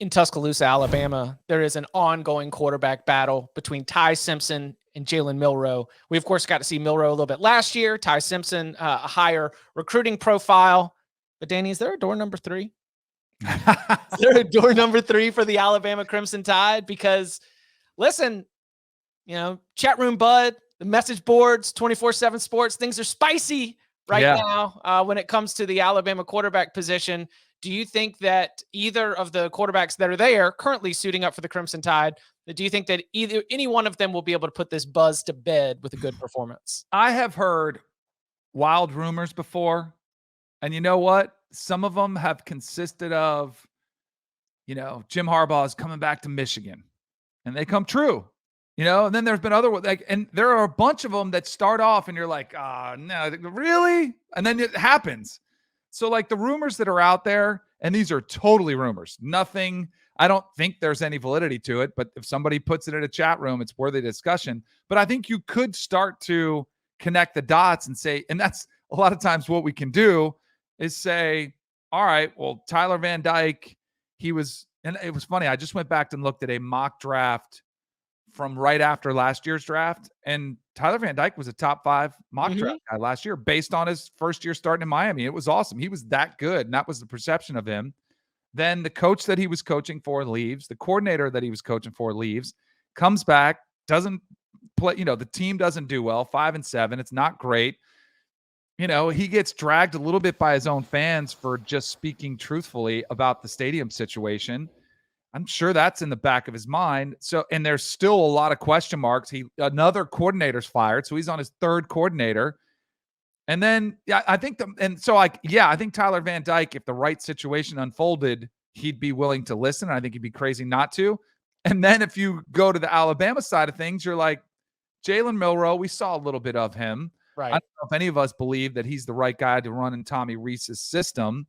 in Tuscaloosa, Alabama, there is an ongoing quarterback battle between Ty Simpson and Jalen Milroe. We, of course, got to see Milroe a little bit last year. Ty Simpson, a higher recruiting profile. But, Danny, is there a door number 3? Is there a door number 3 for the Alabama Crimson Tide? Because, listen, chat room bud, the message boards, 24/7 sports, things are spicy right now when it comes to the Alabama quarterback position. Do you think that either of the quarterbacks that are there currently suiting up for the Crimson Tide, do you think that any one of them will be able to put this buzz to bed with a good performance? I have heard wild rumors before, and you know what? Some of them have consisted of, Jim Harbaugh is coming back to Michigan, and they come true. And then there's been other and there are a bunch of them that start off and you're like, no, really? And then it happens. So the rumors that are out there, and these are totally rumors, nothing, I don't think there's any validity to it, but if somebody puts it in a chat room, it's worthy of discussion. But I think you could start to connect the dots and say, and that's a lot of times what we can do is say, all right, well, Tyler Van Dyke, and it was funny. I just went back and looked at a mock draft from right after last year's draft, and Tyler Van Dyke was a top 5 mock draft guy last year based on his first year starting in Miami. It was awesome. He was that good, and that was the perception of him. Then the coach that he was coaching for leaves. The coordinator that he was coaching for leaves, comes back, doesn't play, the team doesn't do well, 5-7. It's not great. He gets dragged a little bit by his own fans for just speaking truthfully about the stadium situation. I'm sure that's in the back of his mind. So, and there's still a lot of question marks. Another coordinator's fired, so he's on his 3rd coordinator. And then, I think Tyler Van Dyke, if the right situation unfolded, he'd be willing to listen. I think he'd be crazy not to. And then if you go to the Alabama side of things, you're like, Jalen Milroe, we saw a little bit of him. Right. I don't know if any of us believe that he's the right guy to run in Tommy Rees's system.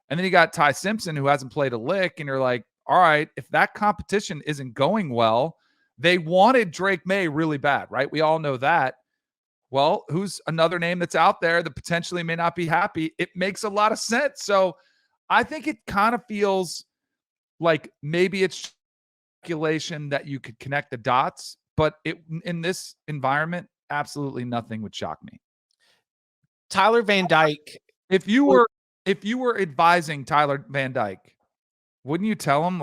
And then you got Ty Simpson, who hasn't played a lick, and you're like, all right, if that competition isn't going well, they wanted Drake May really bad, right? We all know that. Well, who's another name that's out there that potentially may not be happy? It makes a lot of sense. So I think it kind of feels like maybe it's speculation that you could connect the dots, but in this environment, absolutely nothing would shock me. Tyler Van Dyke. If you were advising Tyler Van Dyke, wouldn't you tell him,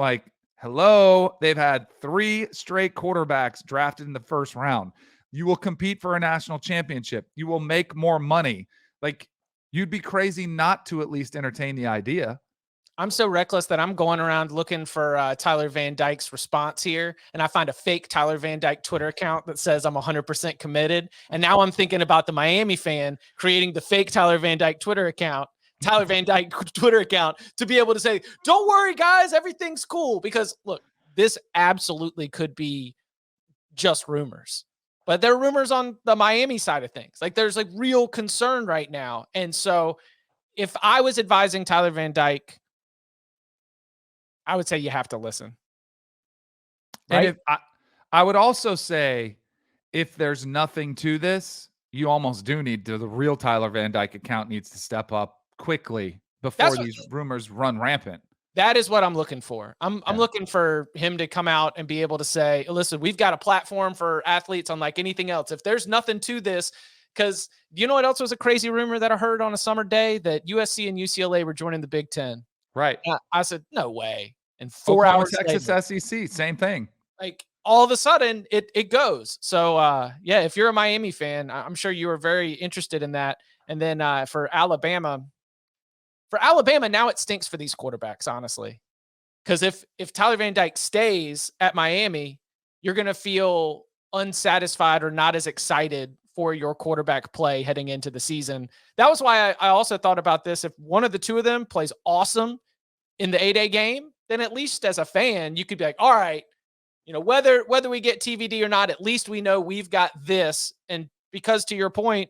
hello, they've had 3 straight quarterbacks drafted in the first round. You will compete for a national championship. You will make more money. You'd be crazy not to at least entertain the idea. I'm so reckless that I'm going around looking for Tyler Van Dyke's response here, and I find a fake Tyler Van Dyke Twitter account that says I'm 100% committed. And now I'm thinking about the Miami fan creating the fake Tyler Van Dyke Twitter account to be able to say, don't worry, guys, everything's cool. Because, look, this absolutely could be just rumors. But there are rumors on the Miami side of things. There's real concern right now. And so if I was advising Tyler Van Dyke, I would say you have to listen. Right? And I would also say, if there's nothing to this, you almost do need the real Tyler Van Dyke account needs to step up quickly before these rumors run rampant. That is what I'm looking for. I'm looking for him to come out and be able to say, listen, we've got a platform for athletes unlike anything else. If there's nothing to this, because you know what else was a crazy rumor that I heard on a summer day? That USC and UCLA were joining the Big Ten. Right. I said, no way. And 4 hours Texas later, SEC, same thing. All of a sudden it goes. So if you're a Miami fan, I'm sure you were very interested in that. And then for Alabama, now it stinks for these quarterbacks, honestly. Because if Tyler Van Dyke stays at Miami, you're going to feel unsatisfied or not as excited for your quarterback play heading into the season. That was why I also thought about this. If one of the two of them plays awesome in the 8A game, then at least as a fan, you could be like, all right, whether we get TVD or not, at least we know we've got this. And because to your point,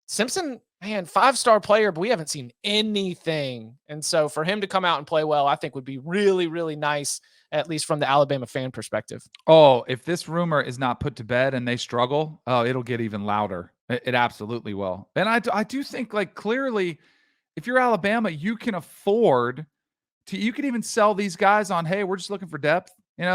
Simpson, man, 5-star player, but we haven't seen anything. And so for him to come out and play well, I think would be really, really nice, at least from the Alabama fan perspective. Oh, if this rumor is not put to bed and they struggle, it'll get even louder. It absolutely will. And I do think, clearly, if you're Alabama, you can afford you could even sell these guys on, hey, we're just looking for depth. We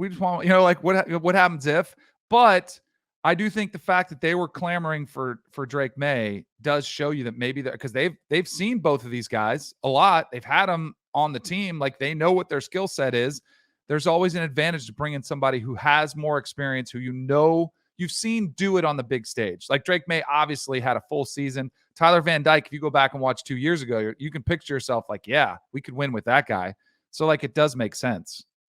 just want, like what happens if. But I do think the fact that they were clamoring for Drake May does show you that maybe because they've seen both of these guys a lot. They've had them on the team, like they know what their skill set is. There's always an advantage to bring in somebody who has more experience, who you've seen do it on the big stage. Like Drake May obviously had a full season. Tyler Van Dyke, if you go back and watch 2 years ago, you can picture yourself like, yeah, we could win with that guy. So like it does make sense.